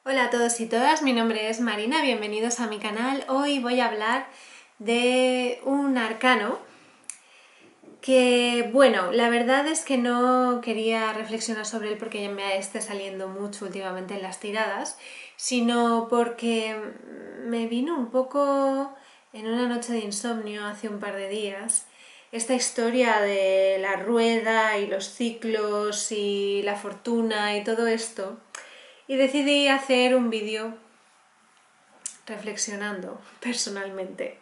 Hola a todos y todas, mi nombre es Marina, bienvenidos a mi canal. Hoy voy a hablar de un arcano que, bueno, la verdad es que no quería reflexionar sobre él porque ya me esté saliendo mucho últimamente en las tiradas, sino porque me vino un poco en una noche de insomnio hace un par de días esta historia de la rueda y los ciclos y la fortuna y todo esto. Y decidí hacer un vídeo reflexionando personalmente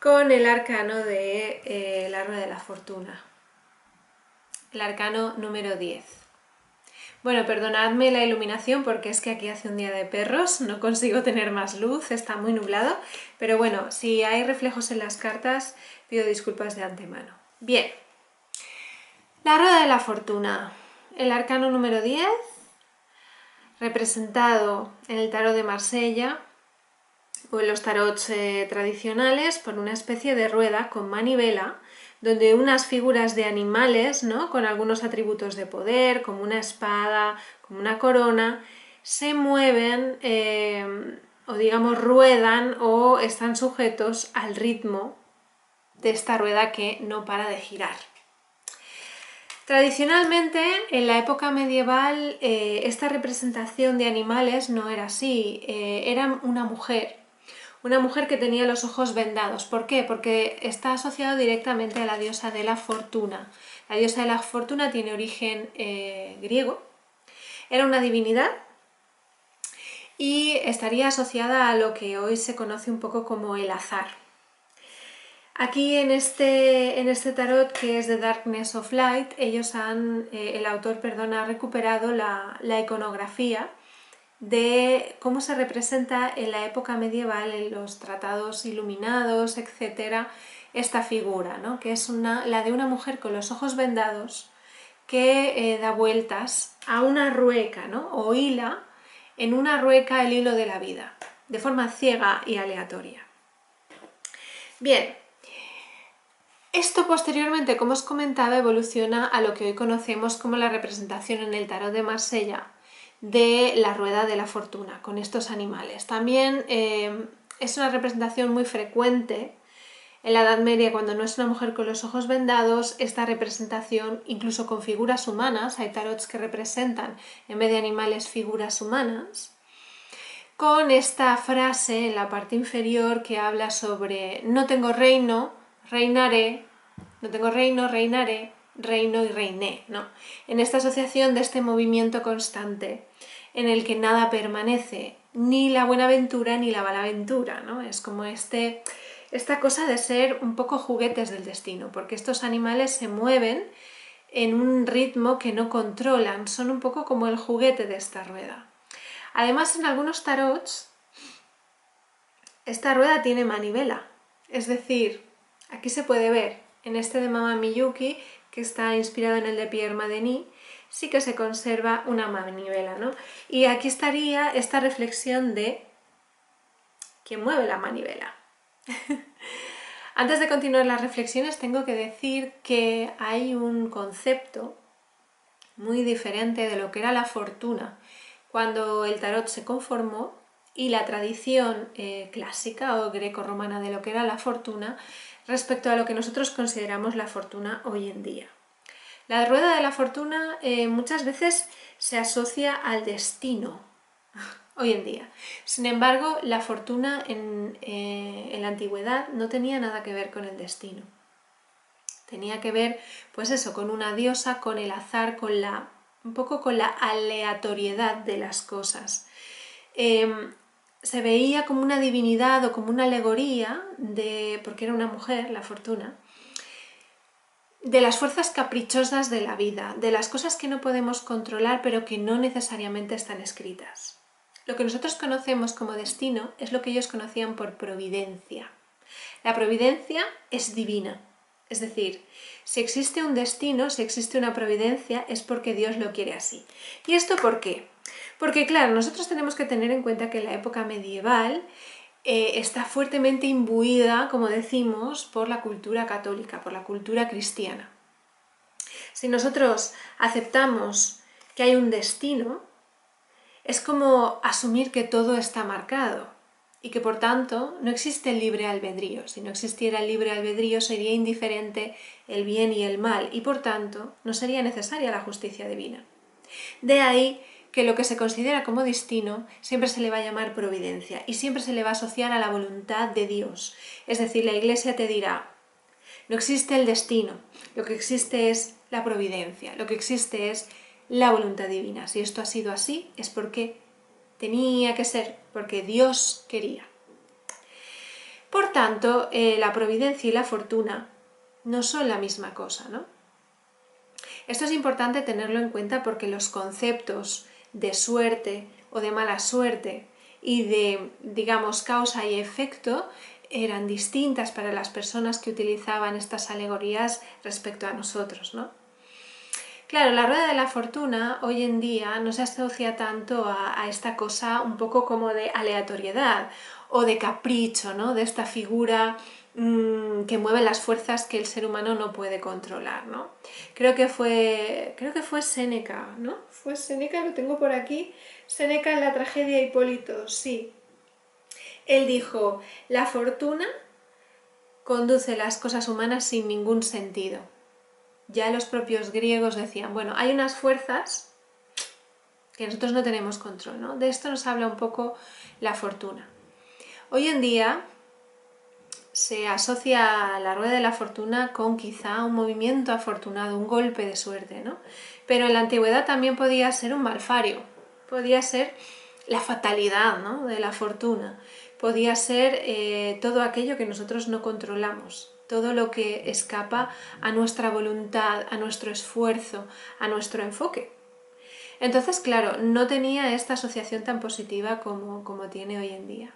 con el arcano de la Rueda de la Fortuna, el arcano número 10. Bueno, perdonadme la iluminación porque es que aquí hace un día de perros, no consigo tener más luz, está muy nublado, pero bueno, si hay reflejos en las cartas, pido disculpas de antemano. Bien, la Rueda de la Fortuna, el arcano número 10, representado en el tarot de Marsella, o en los tarots tradicionales, por una especie de rueda con manivela, donde unas figuras de animales, ¿no?, con algunos atributos de poder, como una espada, como una corona, se mueven o digamos ruedan o están sujetos al ritmo de esta rueda que no para de girar. Tradicionalmente, en la época medieval, esta representación de animales no era así, era una mujer que tenía los ojos vendados. ¿Por qué? Porque está asociado directamente a la diosa de la fortuna. La diosa de la fortuna tiene origen griego, era una divinidad y estaría asociada a lo que hoy se conoce un poco como el azar. Aquí en este tarot, que es The Darkness of Light, el autor ha recuperado la iconografía de cómo se representa en la época medieval, en los tratados iluminados, etcétera, esta figura, ¿no?, que es la de una mujer con los ojos vendados que da vueltas a una rueca, ¿no?, o hila en una rueca el hilo de la vida, de forma ciega y aleatoria. Bien, esto posteriormente, como os comentaba, evoluciona a lo que hoy conocemos como la representación en el tarot de Marsella de la rueda de la fortuna, con estos animales. También es una representación muy frecuente en la Edad Media, cuando no es una mujer con los ojos vendados, esta representación incluso con figuras humanas, hay tarots que representan en vez de animales figuras humanas, con esta frase en la parte inferior que habla sobre no tengo reino, reinaré, no tengo reino, reinaré, reino y reiné, ¿no? En esta asociación de este movimiento constante en el que nada permanece, ni la buena aventura ni la mala aventura, ¿no? Es como esta cosa de ser un poco juguetes del destino, porque estos animales se mueven en un ritmo que no controlan, son un poco como el juguete de esta rueda. Además, en algunos tarots, esta rueda tiene manivela, es decir, aquí se puede ver, en este de Mama Miyuki, que está inspirado en el de Pierre Madeny, sí que se conserva una manivela, ¿no? Y aquí estaría esta reflexión de quién mueve la manivela. Antes de continuar las reflexiones, tengo que decir que hay un concepto muy diferente de lo que era la fortuna cuando el tarot se conformó y la tradición clásica o greco-romana de lo que era la fortuna respecto a lo que nosotros consideramos la fortuna hoy en día. La rueda de la fortuna muchas veces se asocia al destino hoy en día. Sin embargo, la fortuna en la antigüedad no tenía nada que ver con el destino. Tenía que ver, pues eso, con una diosa, con el azar, un poco con la aleatoriedad de las cosas. Se veía como una divinidad o como una alegoría, porque era una mujer, la fortuna, de las fuerzas caprichosas de la vida, de las cosas que no podemos controlar pero que no necesariamente están escritas. Lo que nosotros conocemos como destino es lo que ellos conocían por providencia. La providencia es divina. Es decir, si existe un destino, si existe una providencia, es porque Dios lo quiere así. ¿Y esto por qué? Porque, claro, nosotros tenemos que tener en cuenta que en la época medieval está fuertemente imbuida, como decimos, por la cultura católica, por la cultura cristiana. Si nosotros aceptamos que hay un destino, Es como asumir que todo está marcado y que por tanto no existe el libre albedrío. Si no existiera el libre albedrío sería indiferente el bien y el mal y por tanto no sería necesaria la justicia divina. De ahí que lo que se considera como destino siempre se le va a llamar providencia y siempre se le va a asociar a la voluntad de Dios. Es decir, la Iglesia te dirá, no existe el destino, lo que existe es la providencia, lo que existe es la voluntad divina. Si esto ha sido así es porque tenía que ser, porque Dios quería. Por tanto, la providencia y la fortuna no son la misma cosa, ¿no? Esto es importante tenerlo en cuenta porque los conceptos de suerte o de mala suerte y de, digamos, causa y efecto eran distintas para las personas que utilizaban estas alegorías respecto a nosotros, ¿no? Claro, la rueda de la fortuna hoy en día no se asocia tanto a esta cosa un poco como de aleatoriedad o de capricho, ¿no? De esta figura que mueve las fuerzas que el ser humano no puede controlar, ¿no? Creo que fue Séneca, ¿no? Fue Séneca, lo tengo por aquí, Séneca en la tragedia de Hipólito, sí. Él dijo, la fortuna conduce las cosas humanas sin ningún sentido. Ya los propios griegos decían, bueno, hay unas fuerzas que nosotros no tenemos control, ¿no? De esto nos habla un poco la fortuna. Hoy en día se asocia la rueda de la fortuna con quizá un movimiento afortunado, un golpe de suerte, ¿no? Pero en la antigüedad también podía ser un malfario, podía ser la fatalidad, ¿no? De la fortuna, podía ser todo aquello que nosotros no controlamos, todo lo que escapa a nuestra voluntad, a nuestro esfuerzo, a nuestro enfoque. Entonces, claro, no tenía esta asociación tan positiva como tiene hoy en día.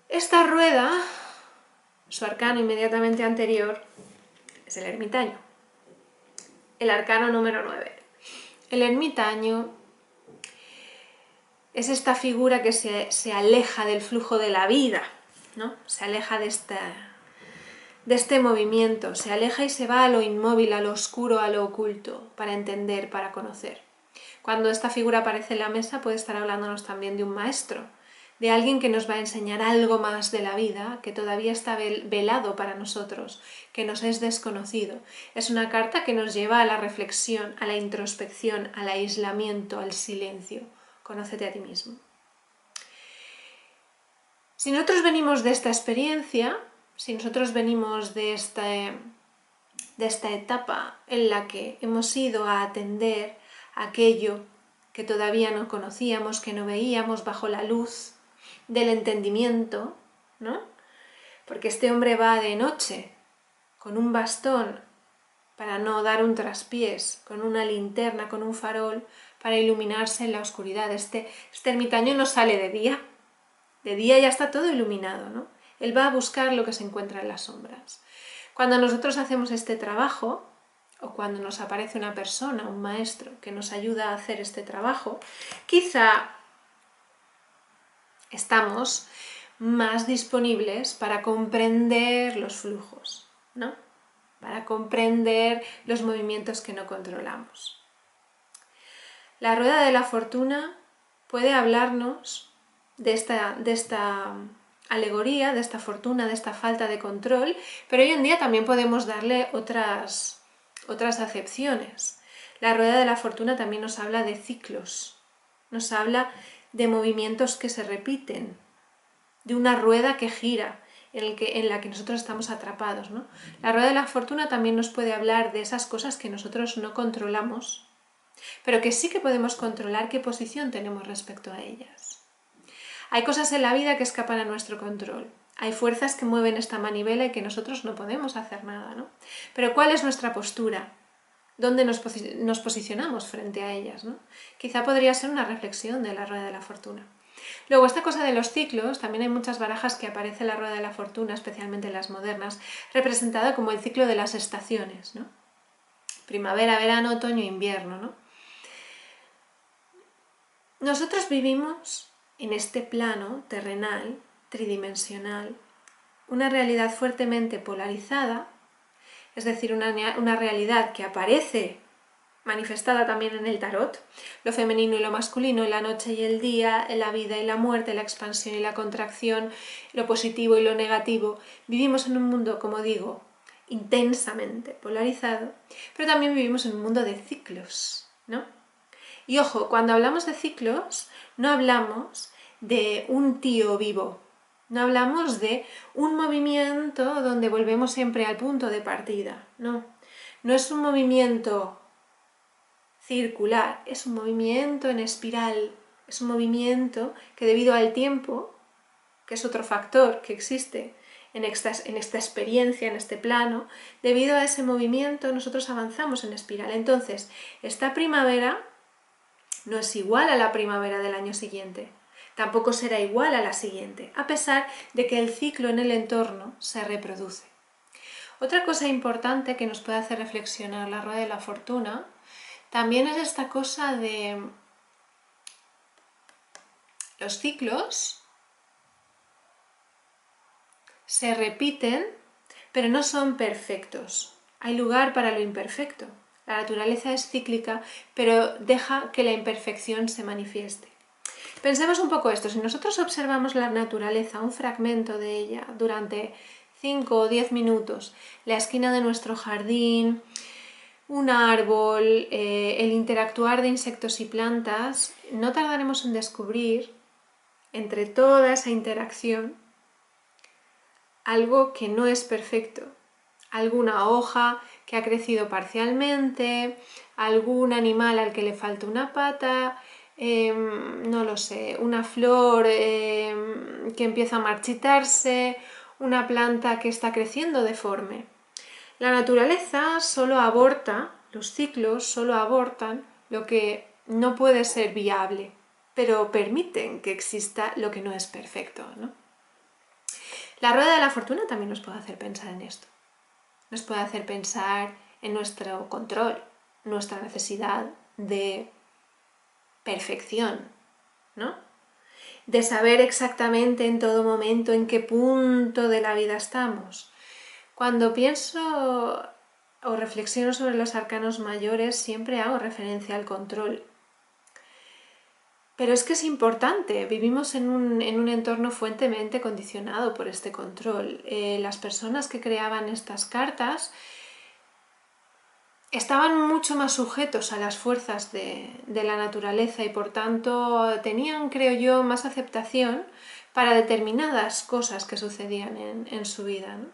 Esta rueda, su arcano inmediatamente anterior, es el ermitaño, el arcano número 9. El ermitaño es esta figura que se aleja del flujo de la vida, ¿no? Se aleja de este movimiento, se aleja y se va a lo inmóvil, a lo oscuro, a lo oculto, para entender, para conocer. Cuando esta figura aparece en la mesa puede estar hablándonos también de un maestro, de alguien que nos va a enseñar algo más de la vida, que todavía está velado para nosotros, que nos es desconocido. Es una carta que nos lleva a la reflexión, a la introspección, al aislamiento, al silencio. Conócete a ti mismo. Si nosotros venimos de esta experiencia, si nosotros venimos de esta etapa en la que hemos ido a atender aquello que todavía no conocíamos, que no veíamos bajo la luz del entendimiento, ¿no? Porque este hombre va de noche con un bastón para no dar un traspiés, con una linterna, con un farol, para iluminarse en la oscuridad. Este ermitaño no sale de día ya está todo iluminado, ¿no? Él va a buscar lo que se encuentra en las sombras. Cuando nosotros hacemos este trabajo, o cuando nos aparece una persona, un maestro, que nos ayuda a hacer este trabajo, quizá estamos más disponibles para comprender los flujos, ¿no? Para comprender los movimientos que no controlamos. La rueda de la fortuna puede hablarnos de esta alegoría, de esta fortuna, de esta falta de control, pero hoy en día también podemos darle otras acepciones. La rueda de la fortuna también nos habla de ciclos, nos habla de movimientos que se repiten, de una rueda que gira, en la que nosotros estamos atrapados, ¿no? La rueda de la fortuna también nos puede hablar de esas cosas que nosotros no controlamos, pero que sí que podemos controlar qué posición tenemos respecto a ellas. Hay cosas en la vida que escapan a nuestro control. Hay fuerzas que mueven esta manivela y que nosotros no podemos hacer nada, ¿no? Pero ¿cuál es nuestra postura? ¿Dónde nos posicionamos frente a ellas, ¿no? Quizá podría ser una reflexión de la rueda de la fortuna. Luego, esta cosa de los ciclos, también hay muchas barajas que aparece la rueda de la fortuna, especialmente en las modernas, representada como el ciclo de las estaciones, ¿no? Primavera, verano, otoño, invierno, ¿no? Nosotros vivimos en este plano terrenal, tridimensional, una realidad fuertemente polarizada, es decir, una realidad que aparece manifestada también en el tarot, lo femenino y lo masculino, la noche y el día, la vida y la muerte, la expansión y la contracción, lo positivo y lo negativo. Vivimos en un mundo, como digo, intensamente polarizado, pero también vivimos en un mundo de ciclos, ¿no? Y ojo, cuando hablamos de ciclos, no hablamos de un tío vivo, no hablamos de un movimiento donde volvemos siempre al punto de partida, no. No es un movimiento circular, es un movimiento en espiral, es un movimiento que debido al tiempo, que es otro factor que existe en esta experiencia, en este plano, debido a ese movimiento nosotros avanzamos en espiral. Entonces, esta primavera no es igual a la primavera del año siguiente, tampoco será igual a la siguiente, a pesar de que el ciclo en el entorno se reproduce. Otra cosa importante que nos puede hacer reflexionar la rueda de la fortuna también es esta cosa de los ciclos se repiten, pero no son perfectos. Hay lugar para lo imperfecto. La naturaleza es cíclica, pero deja que la imperfección se manifieste. Pensemos un poco esto, si nosotros observamos la naturaleza, un fragmento de ella, durante 5 o 10 minutos, la esquina de nuestro jardín, un árbol, el interactuar de insectos y plantas, no tardaremos en descubrir, entre toda esa interacción, algo que no es perfecto. Alguna hoja que ha crecido parcialmente, algún animal al que le falta una pata, no lo sé, una flor que empieza a marchitarse, una planta que está creciendo deforme. La naturaleza solo aborta, los ciclos solo abortan lo que no puede ser viable, pero permiten que exista lo que no es perfecto, ¿no? La rueda de la fortuna también nos puede hacer pensar en esto. Nos puede hacer pensar en nuestro control, nuestra necesidad de perfección, ¿no? De saber exactamente en todo momento en qué punto de la vida estamos. Cuando pienso o reflexiono sobre los arcanos mayores, siempre hago referencia al control. Pero es que es importante, vivimos en un entorno fuertemente condicionado por este control. Las personas que creaban estas cartas estaban mucho más sujetos a las fuerzas de la naturaleza y por tanto tenían, creo yo, más aceptación para determinadas cosas que sucedían en su vida, ¿no?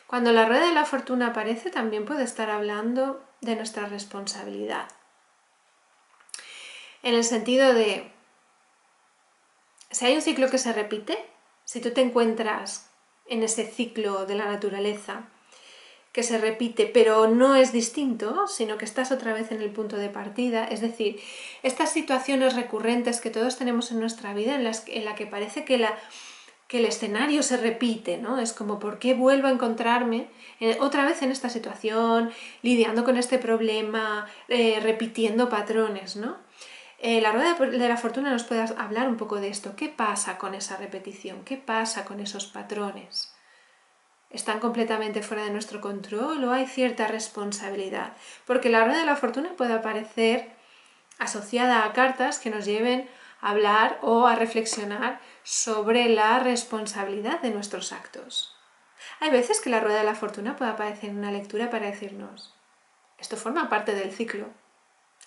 Cuando la rueda de la fortuna aparece también puede estar hablando de nuestra responsabilidad. En el sentido de, si hay un ciclo que se repite, si tú te encuentras en ese ciclo de la naturaleza que se repite, pero no es distinto, sino que estás otra vez en el punto de partida, es decir, estas situaciones recurrentes que todos tenemos en nuestra vida, en la que parece que el escenario se repite, ¿no? Es como, ¿por qué vuelvo a encontrarme otra vez en esta situación, lidiando con este problema, repitiendo patrones, ¿no? La rueda de la fortuna nos puede hablar un poco de esto. ¿Qué pasa con esa repetición? ¿Qué pasa con esos patrones? ¿Están completamente fuera de nuestro control o hay cierta responsabilidad? Porque la rueda de la fortuna puede aparecer asociada a cartas que nos lleven a hablar o a reflexionar sobre la responsabilidad de nuestros actos. Hay veces que la rueda de la fortuna puede aparecer en una lectura para decirnos, esto forma parte del ciclo.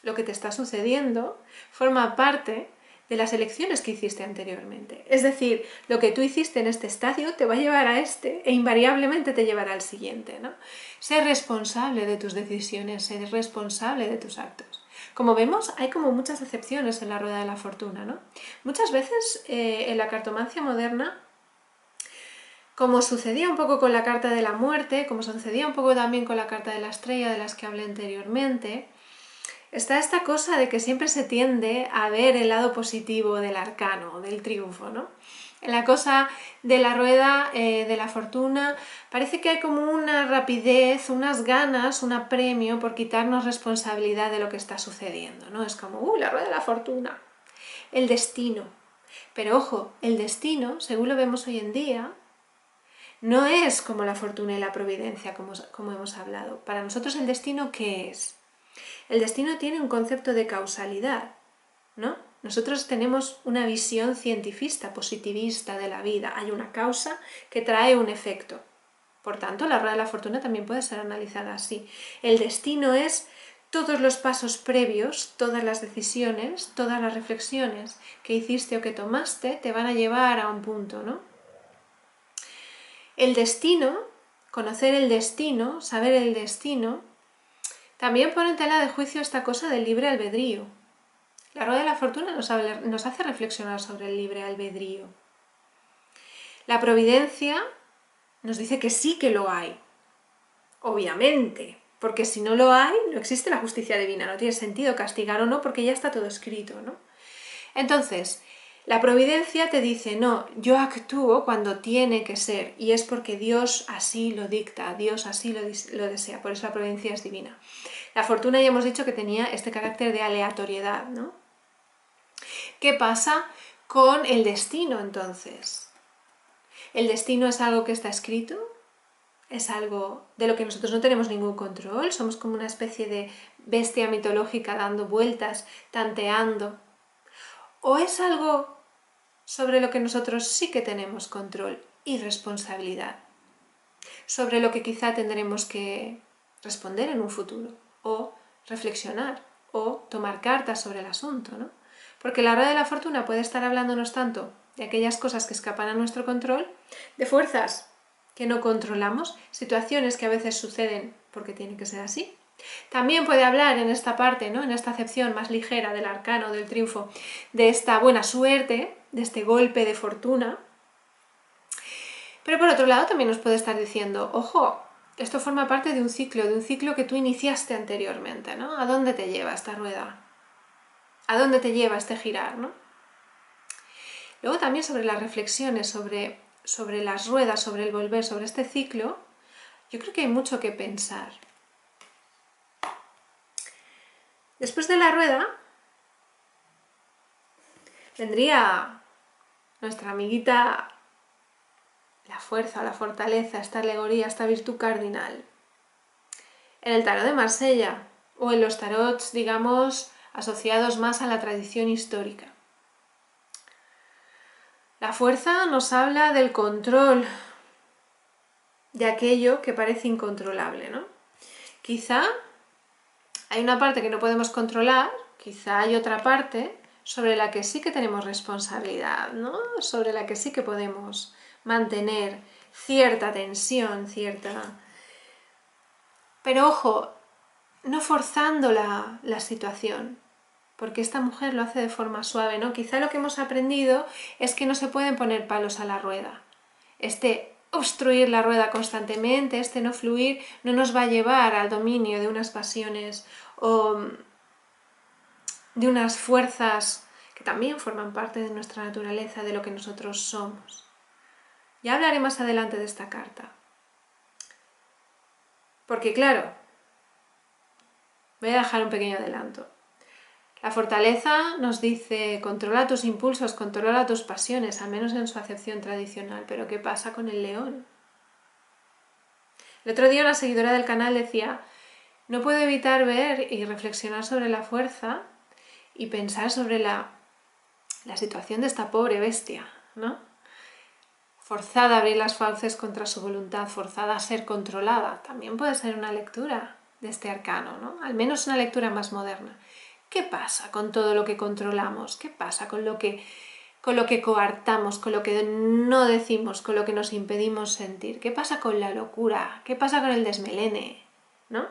Lo que te está sucediendo forma parte de las elecciones que hiciste anteriormente. Es decir, lo que tú hiciste en este estadio te va a llevar a este e invariablemente te llevará al siguiente, ¿no? Ser responsable de tus decisiones, ser responsable de tus actos. Como vemos, hay como muchas excepciones en la rueda de la fortuna, ¿no? Muchas veces en la cartomancia moderna, como sucedía un poco con la carta de la muerte, como sucedía un poco también con la carta de la estrella de las que hablé anteriormente, está esta cosa de que siempre se tiende a ver el lado positivo del arcano, del triunfo, ¿no? En la cosa de la rueda de la fortuna parece que hay como una rapidez, unas ganas, un apremio por quitarnos responsabilidad de lo que está sucediendo, ¿no? Es como, la rueda de la fortuna, el destino. Pero ojo, el destino, según lo vemos hoy en día, no es como la fortuna y la providencia, como hemos hablado. Para nosotros el destino, ¿qué es? El destino tiene un concepto de causalidad, ¿no? Nosotros tenemos una visión cientifista, positivista de la vida. Hay una causa que trae un efecto. Por tanto, la rueda de la fortuna también puede ser analizada así. El destino es todos los pasos previos, todas las decisiones, todas las reflexiones que hiciste o que tomaste te van a llevar a un punto, ¿no? El destino, conocer el destino, saber el destino, también pone en tela de juicio esta cosa del libre albedrío. La rueda de la fortuna nos hace reflexionar sobre el libre albedrío. La providencia nos dice que sí que lo hay, obviamente, porque si no lo hay, no existe la justicia divina, no tiene sentido castigar o no, porque ya está todo escrito, ¿no? Entonces, la providencia te dice, no, yo actúo cuando tiene que ser, y es porque Dios así lo dicta, Dios así lo desea, por eso la providencia es divina. La fortuna ya hemos dicho que tenía este carácter de aleatoriedad, ¿no? ¿Qué pasa con el destino, entonces? ¿El destino es algo que está escrito? ¿Es algo de lo que nosotros no tenemos ningún control? ¿Somos como una especie de bestia mitológica dando vueltas, tanteando? ¿O es algo sobre lo que nosotros sí que tenemos control y responsabilidad? Sobre lo que quizá tendremos que responder en un futuro, o reflexionar, o tomar cartas sobre el asunto, ¿no? Porque la rueda de la fortuna puede estar hablándonos tanto de aquellas cosas que escapan a nuestro control, de fuerzas que no controlamos, situaciones que a veces suceden porque tiene que ser así. También puede hablar en esta parte, ¿no? En esta acepción más ligera del arcano, del triunfo, de esta buena suerte, de este golpe de fortuna. Pero por otro lado también nos puede estar diciendo, ojo, esto forma parte de un ciclo que tú iniciaste anteriormente, ¿no? ¿A dónde te lleva esta rueda? ¿A dónde te lleva este girar, ¿no? Luego también sobre las reflexiones, sobre las ruedas, sobre el volver, sobre este ciclo, yo creo que hay mucho que pensar. Después de la rueda vendría nuestra amiguita la fuerza, la fortaleza, esta alegoría, esta virtud cardinal. En el tarot de Marsella o en los tarots, digamos, asociados más a la tradición histórica. La fuerza nos habla del control de aquello que parece incontrolable, ¿no? Quizá hay una parte que no podemos controlar, quizá hay otra parte sobre la que sí que tenemos responsabilidad, ¿no? Sobre la que sí que podemos mantener cierta tensión, Pero ojo, no forzando la situación, porque esta mujer lo hace de forma suave, ¿no? Quizá lo que hemos aprendido es que no se pueden poner palos a la rueda. Este obstruir la rueda constantemente, este no fluir, no nos va a llevar al dominio de unas pasiones o de unas fuerzas que también forman parte de nuestra naturaleza, de lo que nosotros somos. Ya hablaré más adelante de esta carta. Porque claro, voy a dejar un pequeño adelanto. La fortaleza nos dice, controla tus impulsos, controla tus pasiones, al menos en su acepción tradicional. Pero ¿qué pasa con el león? El otro día una seguidora del canal decía, no puedo evitar ver y reflexionar sobre la fuerza y pensar sobre la situación de esta pobre bestia, ¿no? Forzada a abrir las fauces contra su voluntad, forzada a ser controlada. También puede ser una lectura de este arcano, ¿no? Al menos una lectura más moderna. ¿Qué pasa con todo lo que controlamos? ¿Qué pasa con lo que coartamos, con lo que no decimos, con lo que nos impedimos sentir? ¿Qué pasa con la locura? ¿Qué pasa con el desmelene? ¿No?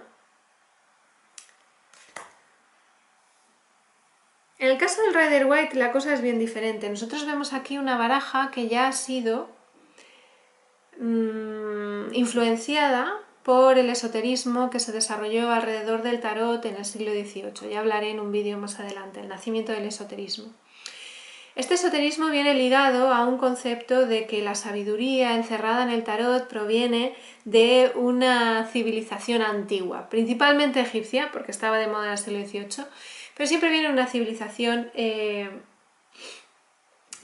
En el caso del Rider-Waite la cosa es bien diferente. Nosotros vemos aquí una baraja que ya ha sido influenciada por el esoterismo que se desarrolló alrededor del tarot en el siglo XVIII. Ya hablaré en un vídeo más adelante, el nacimiento del esoterismo. Este esoterismo viene ligado a un concepto de que la sabiduría encerrada en el tarot proviene de una civilización antigua, principalmente egipcia, porque estaba de moda en el siglo XVIII, pero siempre viene de una civilización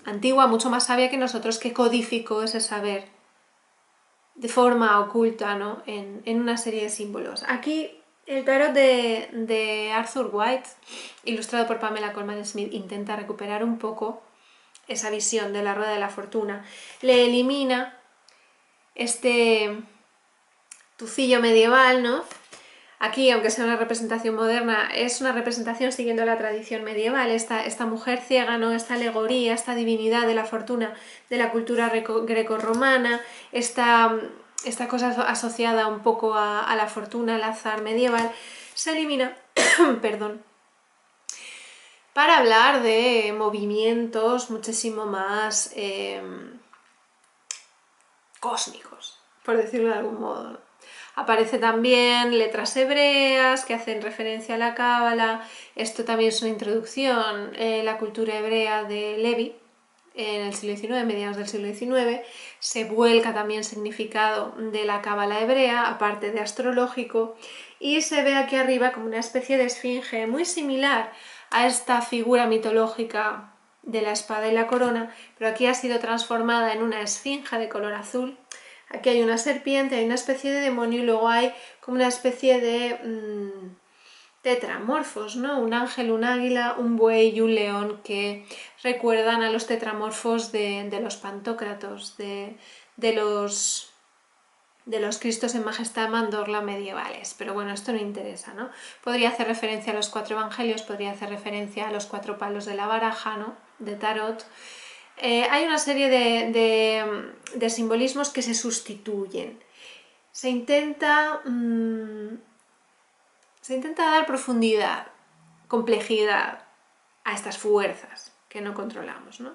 antigua, mucho más sabia que nosotros, que codificó ese saber de forma oculta, ¿no? en una serie de símbolos. Aquí El tarot de Arthur White, ilustrado por Pamela Colman Smith, intenta recuperar un poco esa visión de la rueda de la fortuna. Le elimina este tufillo medieval, ¿no? Aquí, aunque sea una representación moderna, es una representación siguiendo la tradición medieval, esta mujer ciega, ¿no? Esta alegoría, esta divinidad de la fortuna de la cultura grecorromana, esta cosa asociada un poco a la fortuna, al azar medieval, se elimina, perdón, para hablar de movimientos muchísimo más cósmicos, por decirlo de algún modo, ¿no? Aparece también letras hebreas que hacen referencia a la cábala. Esto también es una introducción la cultura hebrea de Levi en el siglo XIX, mediados del siglo XIX. Se vuelca también significado de la cábala hebrea, aparte de astrológico, y se ve aquí arriba como una especie de esfinge muy similar a esta figura mitológica de la espada y la corona, pero aquí ha sido transformada en una esfinge de color azul. Aquí hay una serpiente, hay una especie de demonio y luego hay como una especie de tetramorfos, ¿no? Un ángel, un águila, un buey y un león que recuerdan a los tetramorfos de los Pantócratos, de los Cristos en Majestad Mandorla medievales, pero bueno, esto no interesa, ¿no? Podría hacer referencia a los 4 evangelios, podría hacer referencia a los 4 palos de la baraja, ¿no? De tarot. Hay una serie de simbolismos que se sustituyen. Se intenta dar profundidad, complejidad a estas fuerzas que no controlamos, ¿no?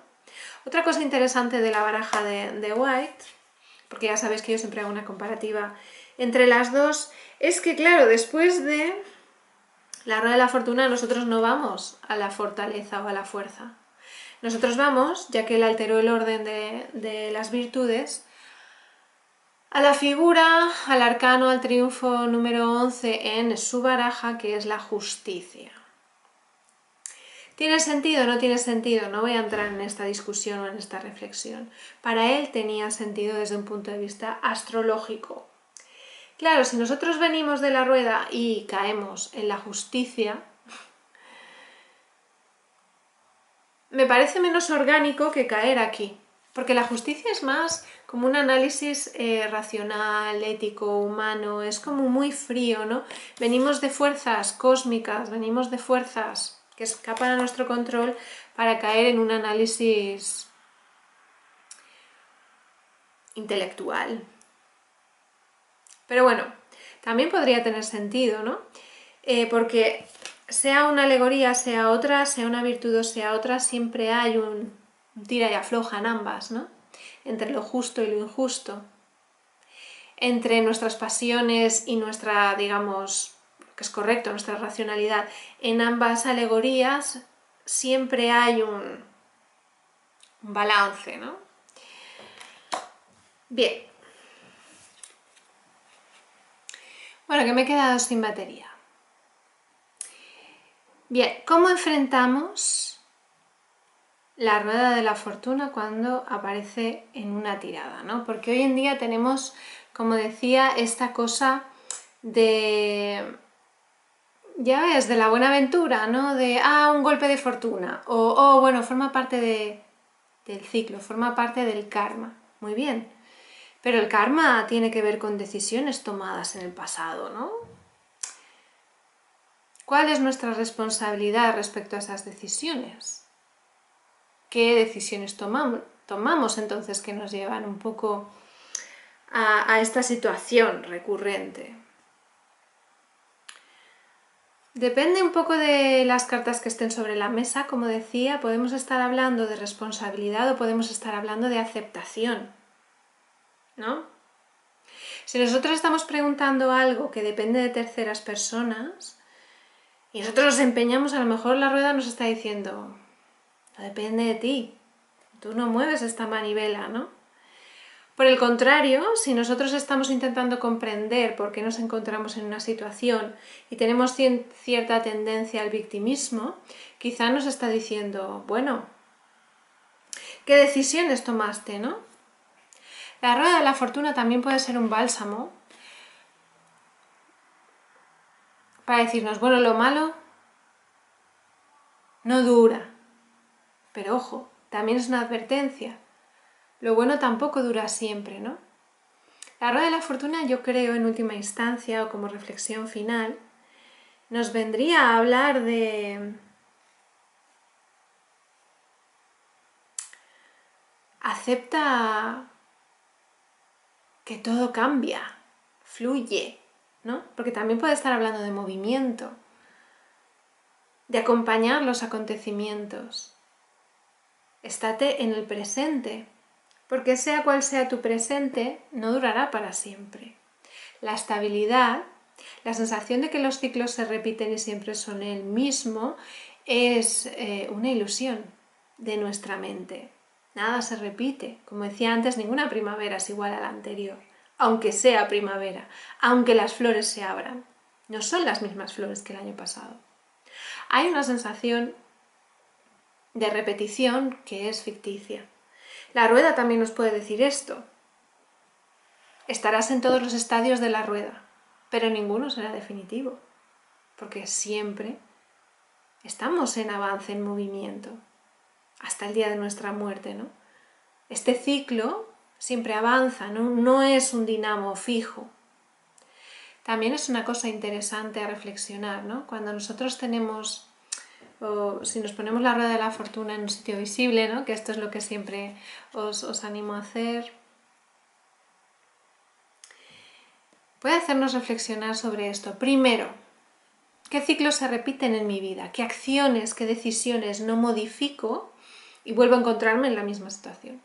Otra cosa interesante de la baraja de White, porque ya sabéis que yo siempre hago una comparativa entre las dos, es que claro, después de la rueda de la fortuna nosotros no vamos a la fortaleza o a la fuerza. Nosotros vamos, ya que él alteró el orden de las virtudes, a la figura, al arcano, al triunfo número 11 en su baraja, que es la justicia. ¿Tiene sentido o no tiene sentido? No voy a entrar en esta discusión o en esta reflexión. Para él tenía sentido desde un punto de vista astrológico. Claro, si nosotros venimos de la rueda y caemos en la justicia, me parece menos orgánico que caer aquí, porque la justicia es más como un análisis racional, ético, humano, es como muy frío, ¿no? Venimos de fuerzas cósmicas, venimos de fuerzas que escapan a nuestro control para caer en un análisis intelectual. Pero bueno, también podría tener sentido, ¿no? Porque sea una alegoría, sea otra, sea una virtud o sea otra, siempre hay un tira y afloja en ambas, ¿no? Entre lo justo y lo injusto, entre nuestras pasiones y nuestra, digamos, que es correcto, nuestra racionalidad. En ambas alegorías siempre hay un balance, ¿no? Bien. Bueno, que me he quedado sin batería. Bien, ¿cómo enfrentamos la rueda de la fortuna cuando aparece en una tirada, ¿no? Porque hoy en día tenemos, como decía, esta cosa de, ya ves, de la buena aventura, ¿no? De, un golpe de fortuna, o bueno, forma parte del ciclo, forma parte del karma. Muy bien, pero el karma tiene que ver con decisiones tomadas en el pasado, ¿no? ¿Cuál es nuestra responsabilidad respecto a esas decisiones? ¿Qué decisiones tomamos entonces que nos llevan un poco a esta situación recurrente? Depende un poco de las cartas que estén sobre la mesa, como decía, podemos estar hablando de responsabilidad o podemos estar hablando de aceptación, ¿no? Si nosotros estamos preguntando algo que depende de terceras personas y nosotros nos empeñamos, a lo mejor la rueda nos está diciendo, no depende de ti, tú no mueves esta manivela, ¿no? Por el contrario, si nosotros estamos intentando comprender por qué nos encontramos en una situación y tenemos cierta tendencia al victimismo, quizá nos está diciendo, bueno, ¿qué decisiones tomaste, no? La rueda de la fortuna también puede ser un bálsamo para decirnos, bueno, lo malo no dura, pero ojo, también es una advertencia. Lo bueno tampoco dura siempre, ¿no? La rueda de la fortuna, yo creo, en última instancia, o como reflexión final, nos vendría a hablar de acepta que todo cambia, fluye, ¿no? Porque también puede estar hablando de movimiento, de acompañar los acontecimientos. Estate en el presente, porque sea cual sea tu presente, no durará para siempre. La estabilidad, la sensación de que los ciclos se repiten y siempre son el mismo, es una ilusión de nuestra mente. Nada se repite. Como decía antes, ninguna primavera es igual a la anterior, aunque sea primavera, aunque las flores se abran. No son las mismas flores que el año pasado. Hay una sensación de repetición que es ficticia. La rueda también nos puede decir esto. Estarás en todos los estadios de la rueda, pero ninguno será definitivo, porque siempre estamos en avance, en movimiento, hasta el día de nuestra muerte, ¿no? Este ciclo siempre avanza, no es un dinamo fijo. También es una cosa interesante a reflexionar, ¿no? Cuando nosotros tenemos, o si nos ponemos la rueda de la fortuna en un sitio visible, ¿no? Que esto es lo que siempre os animo a hacer, puede hacernos reflexionar sobre esto. Primero, ¿qué ciclos se repiten en mi vida? ¿Qué acciones, qué decisiones no modifico y vuelvo a encontrarme en la misma situación?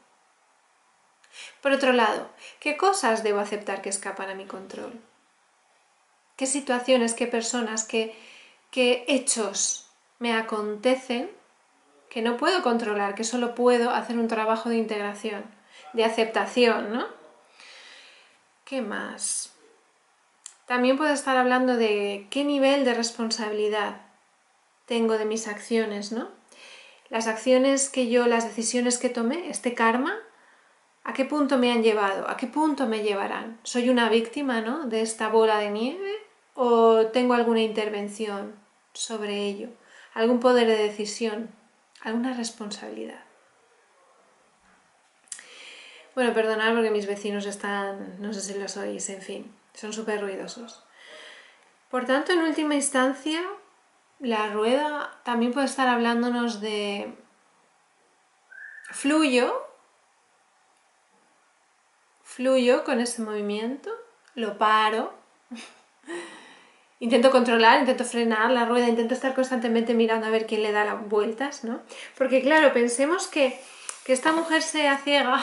Por otro lado, ¿qué cosas debo aceptar que escapan a mi control? ¿Qué situaciones, qué personas, qué hechos me acontecen que no puedo controlar, que solo puedo hacer un trabajo de integración, de aceptación, ¿no? ¿Qué más? También puedo estar hablando de qué nivel de responsabilidad tengo de mis acciones, ¿no? Las acciones las decisiones que tomé, este karma, ¿a qué punto me han llevado? ¿A qué punto me llevarán? ¿Soy una víctima, ¿no? de esta bola de nieve o tengo alguna intervención sobre ello? ¿Algún poder de decisión? ¿Alguna responsabilidad? Bueno, perdonad porque mis vecinos están, no sé si los oís, en fin, son súper ruidosos. Por tanto, en última instancia, la rueda también puede estar hablándonos de fluyo con ese movimiento, lo paro, intento controlar, intento frenar la rueda, intento estar constantemente mirando a ver quién le da las vueltas, ¿no? Porque claro, pensemos que esta mujer sea ciega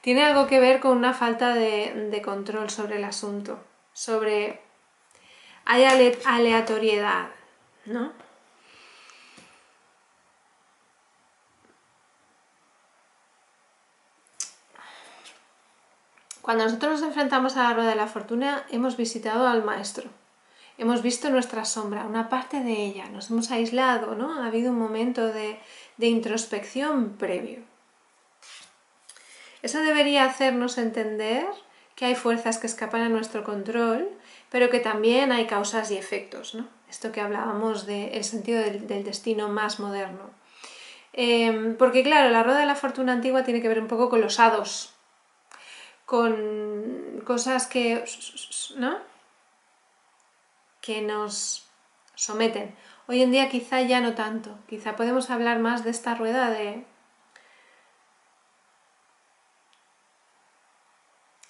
tiene algo que ver con una falta de control sobre el asunto, hay aleatoriedad, ¿no? Cuando nosotros nos enfrentamos a la rueda de la fortuna, hemos visitado al maestro, hemos visto nuestra sombra, una parte de ella, nos hemos aislado, ¿no? Ha habido un momento de introspección previo. Eso debería hacernos entender que hay fuerzas que escapan a nuestro control, pero que también hay causas y efectos, ¿no? Esto que hablábamos del sentido del destino más moderno. Porque claro, la rueda de la fortuna antigua tiene que ver un poco con los hados, con cosas ¿no? que nos someten. Hoy en día quizá ya no tanto, quizá podemos hablar más de esta rueda de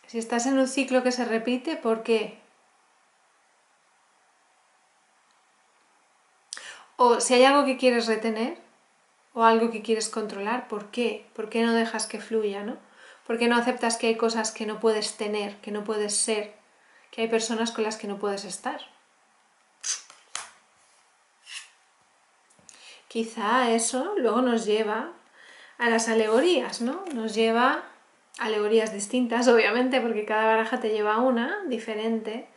si estás en un ciclo que se repite, ¿por qué? O si hay algo que quieres retener o algo que quieres controlar, ¿por qué? ¿Por qué no dejas que fluya, no? ¿Por qué no aceptas que hay cosas que no puedes tener, que no puedes ser, que hay personas con las que no puedes estar? Quizá eso luego nos lleva a las alegorías, ¿no? Nos lleva a alegorías distintas, obviamente, porque cada baraja te lleva a una diferente,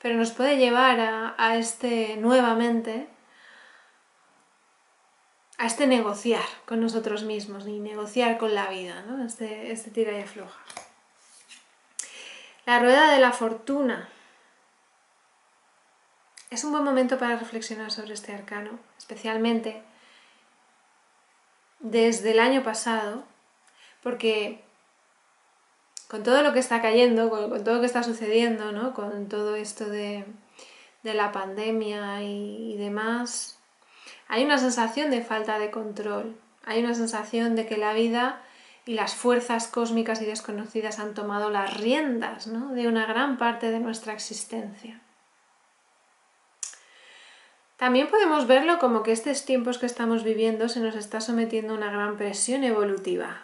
pero nos puede llevar a nuevamente, a negociar con nosotros mismos y negociar con la vida, ¿no? Este tira y afloja. La rueda de la fortuna es un buen momento para reflexionar sobre este arcano, especialmente desde el año pasado, porque con todo lo que está cayendo, con todo lo que está sucediendo, ¿no? Con todo esto de la pandemia y demás, hay una sensación de falta de control, hay una sensación de que la vida y las fuerzas cósmicas y desconocidas han tomado las riendas, ¿no? De una gran parte de nuestra existencia. También podemos verlo como que estos tiempos que estamos viviendo se nos está sometiendo a una gran presión evolutiva.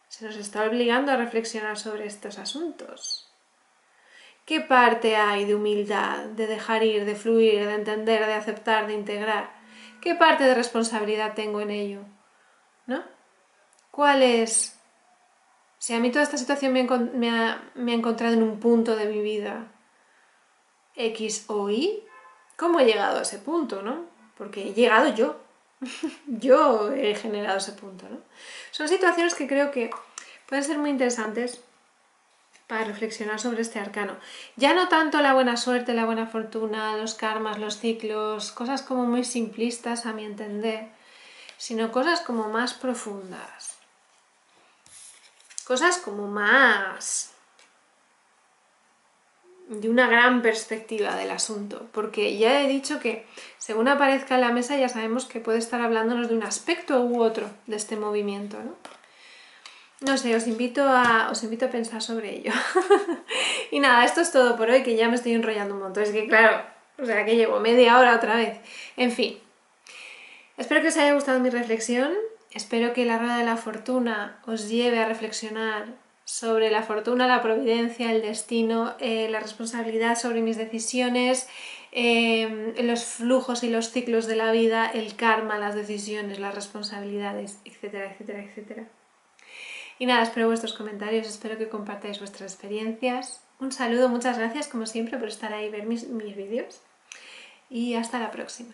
Se nos está obligando a reflexionar sobre estos asuntos. ¿Qué parte hay de humildad, de dejar ir, de fluir, de entender, de aceptar, de integrar? ¿Qué parte de responsabilidad tengo en ello? ¿No? ¿Cuál es? Si a mí toda esta situación me ha encontrado en un punto de mi vida X o Y, ¿cómo he llegado a ese punto, no? Porque he llegado yo. Yo he generado ese punto, ¿no? Son situaciones que creo que pueden ser muy interesantes para reflexionar sobre este arcano. Ya no tanto la buena suerte, la buena fortuna, los karmas, los ciclos, cosas como muy simplistas a mi entender, sino cosas como más profundas. Cosas como más de una gran perspectiva del asunto, porque ya he dicho que según aparezca en la mesa ya sabemos que puede estar hablándonos de un aspecto u otro de este movimiento, ¿no? No sé, os invito a pensar sobre ello. Y nada, esto es todo por hoy, que ya me estoy enrollando un montón. Es que claro, o sea que llevo media hora otra vez. En fin, espero que os haya gustado mi reflexión. Espero que la rueda de la fortuna os lleve a reflexionar sobre la fortuna, la providencia, el destino, la responsabilidad sobre mis decisiones, los flujos y los ciclos de la vida, el karma, las decisiones, las responsabilidades, etcétera, etcétera, etcétera. Y nada, espero vuestros comentarios, espero que compartáis vuestras experiencias. Un saludo, muchas gracias como siempre por estar ahí y ver mis vídeos. Y hasta la próxima.